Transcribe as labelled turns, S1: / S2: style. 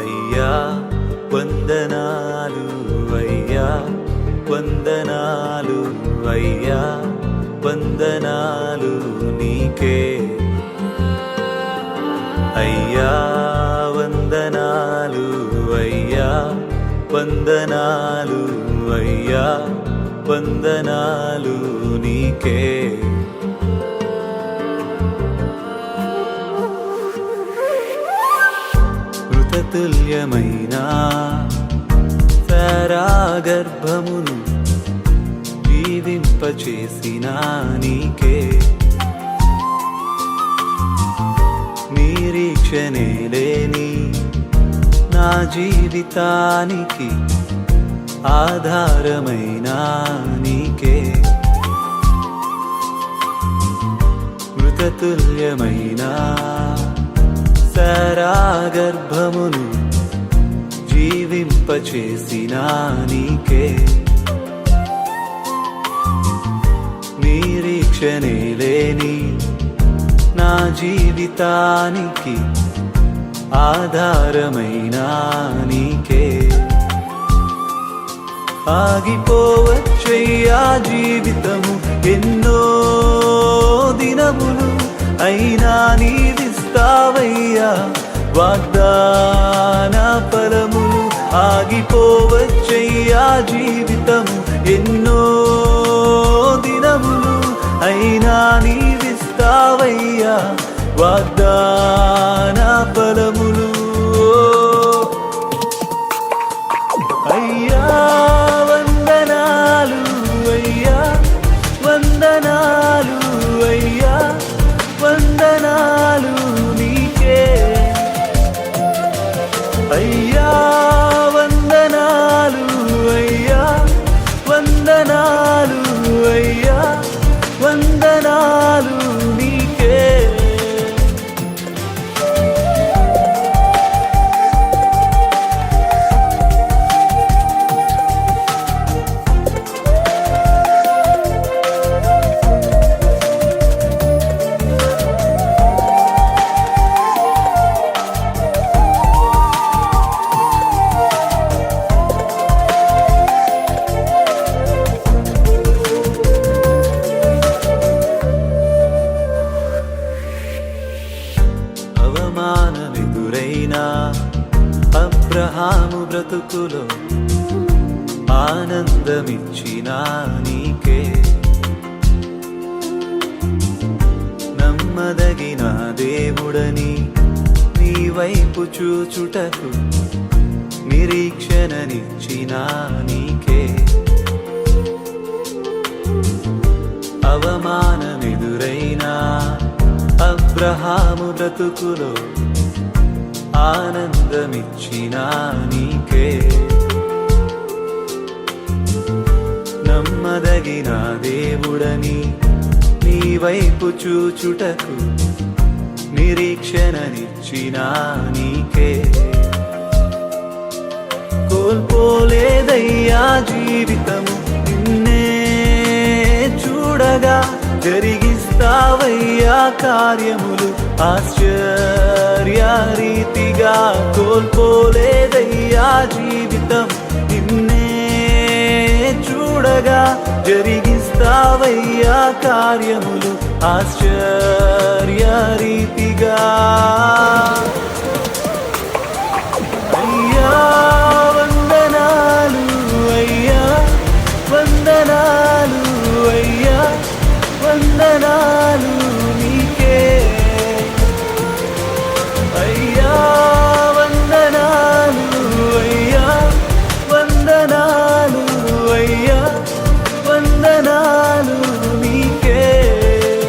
S1: అయ్యా వందనాలు అయ్యా వందనాలు అయ్యా వందనాలు నీకే అయ్యా వందనాలు అయ్యా వందనాలు అయ్యా వందనాలు నీకే మృతతుల్యమైన సారాగర్భమును జీవింపచేసిన నీకే నిరీక్షణే లేని నా జీవితానికి ఆధారమైన నీకే మృతతుల్యమైన సారాగర్భమును జీవింపచేసిన నీకే నిరీక్షణే లేని నా జీవితానికి ఆధారమైన నీకే ఆగిపోవచ్చయ్యా జీవితము ఎన్నో దినములు అయినా నీవిస్తావయ్యా వాగ్దాన ఫలములు ఆగిపోవచ్చయ్యా జీవితము ఎన్నో దినములు అయినా నీవిస్తావయ్యా వాగ్దాన ఫలములు అయ్యా వందనాలు అయ్యా వందనాలు అయ్యా వందనాలు నీకే అయ్యా వందనాలు అయ్యా వందనాలు అయ్యా వందనాలు నీకే అవమానమెదురైనా అబ్రహాము బ్రతుకులో ఆనందమిచ్చిన నీకే నమ్మదగిన దేవుడని నీ వైపు చూచుటకు నిరీక్షణనిచ్చిన నీకే అవమానమెదురైనా అబ్రహాము బ్రతుకులో ఆనందమిచ్చిన నీకే నమ్మదగిన దేవుడని నీ వైపు చూచుటకు నిరీక్షణనిచ్చిన నీకే కోల్పోలేదయ్యా జీవితము నిన్నే చూడగా జరిగిస్తావయ్యా కార్యములు ఆశ్చర్యరీతిగా కోల్పోలేదయ్యా జీవితం నిన్నే చూడగా జరిగిస్తావయ్యా కార్యములు ఆశ్చర్యరీతిగా